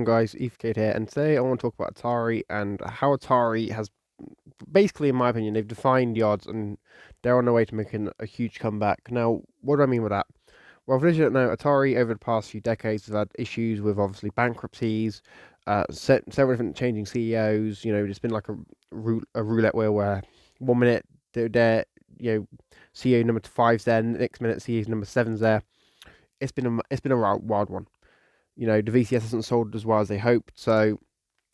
Guys, EFK here, and today I want to talk about Atari and how Atari has basically, in my opinion, they've defined the odds and they're on their way to making a huge comeback. Now, what do I mean by that? Well, for those who don't know, Atari over the past few decades has had issues with obviously bankruptcies, several different changing CEOs. It's been like a roulette wheel where 1 minute they're CEO number five's there, next minute CEO number seven's there. It's been a wild one. The VCS hasn't sold as well as they hoped, so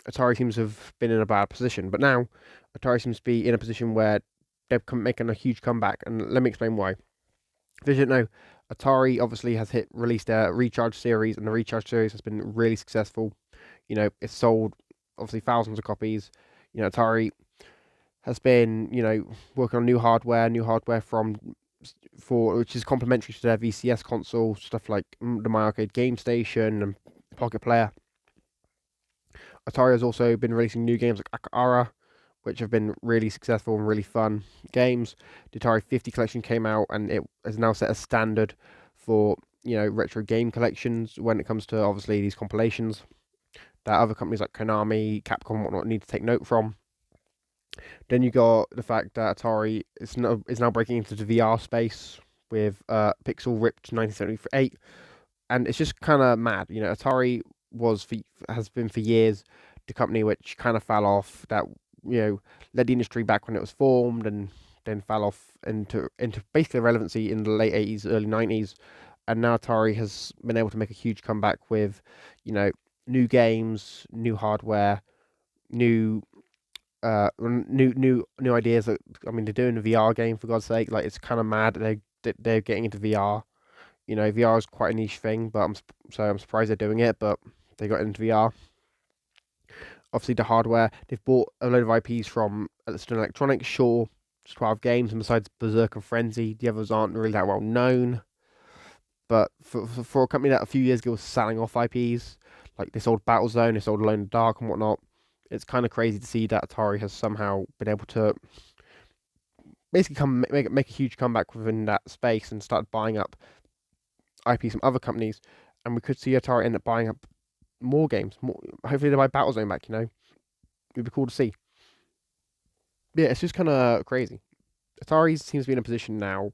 Atari seems to have been in a bad position. But now, Atari seems to be in a position where they're making a huge comeback, and let me explain why. If you don't know, Atari obviously has released their Recharge series, and the Recharge series has been really successful. It's sold obviously thousands of copies. Atari has been working on new hardware for which is complementary to their VCS console, stuff like the My Arcade Game Station and Pocket Player. Atari has also been releasing new games like Akara, which have been really successful and really fun games. The Atari 50 collection came out, and it has now set a standard for retro game collections when it comes to obviously these compilations that other companies like Konami, Capcom, and whatnot need to take note from. Then you got the fact that Atari is now breaking into the VR space with Pixel Ripped 1978, and it's just kind of mad. Atari has been for years the company which kind of fell off, that led the industry back when it was formed, and then fell off into basically irrelevancy in the late 80s, early 90s, and now Atari has been able to make a huge comeback with new games, new hardware, new new ideas. I mean, they're doing a VR game, for God's sake. Like, it's kind of mad they're getting into VR. VR is quite a niche thing, but I'm surprised they're doing it. But they got into VR. Obviously, the hardware, they've bought a load of IPs from Stone Electronics. Sure, just 12 games, and besides Berserk and Frenzy, the others aren't really that well known. But for a company that a few years ago was selling off IPs, like they sold Battlezone, they sold Alone in the Dark and whatnot, it's kind of crazy to see that Atari has somehow been able to basically make a huge comeback within that space and start buying up IPs from other companies, and we could see Atari end up buying up more games. Hopefully, they buy Battlezone back. It'd be cool to see. Yeah, it's just kind of crazy. Atari seems to be in a position now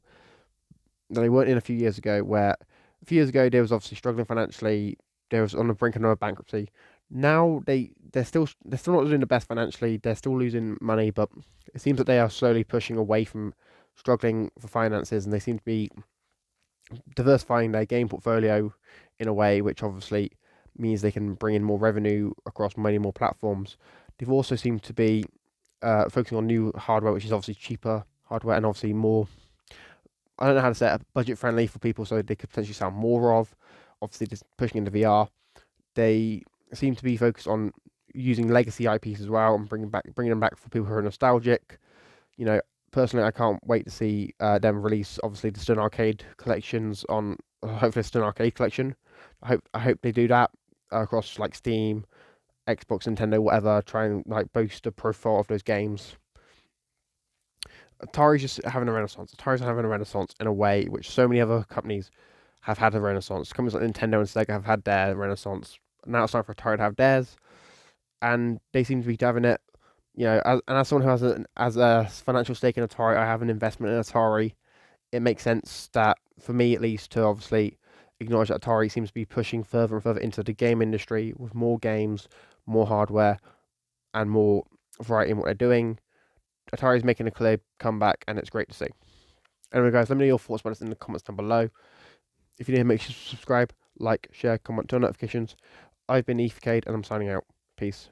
that they weren't in a few years ago, where a few years ago they was obviously struggling financially. They was on the brink of another bankruptcy. Now they're still not doing the best financially. They're still losing money, but it seems that they are slowly pushing away from struggling for finances, and they seem to be diversifying their game portfolio in a way which obviously means they can bring in more revenue across many more platforms. They've also seemed to be focusing on new hardware, which is obviously cheaper hardware and obviously more. I don't know how to say it, budget friendly for people, so they could potentially sell more of. Obviously, just pushing into VR. They seem to be focused on using legacy IPs as well and bringing them back for people who are nostalgic. Personally, I can't wait to see them release obviously the Stone Arcade collections on hopefully the Stone Arcade collection. I hope they do that across like Steam, Xbox, Nintendo, whatever. Try and like boost the profile of those games. Atari's just having a renaissance. Atari's having a renaissance in a way which so many other companies have had a renaissance. Companies like Nintendo and Sega have had their renaissance. Now it's time for Atari to have theirs, and they seem to be having it. As someone who has a financial stake in Atari, I have an investment in Atari. It makes sense that, for me at least, to obviously acknowledge that Atari seems to be pushing further and further into the game industry with more games, more hardware, and more variety in what they're doing. Atari's making a clear comeback, and it's great to see. Anyway, guys, let me know your thoughts about this in the comments down below. If you did, make sure to subscribe, like, share, comment, turn on notifications. I've been EFK, and I'm signing out. Peace.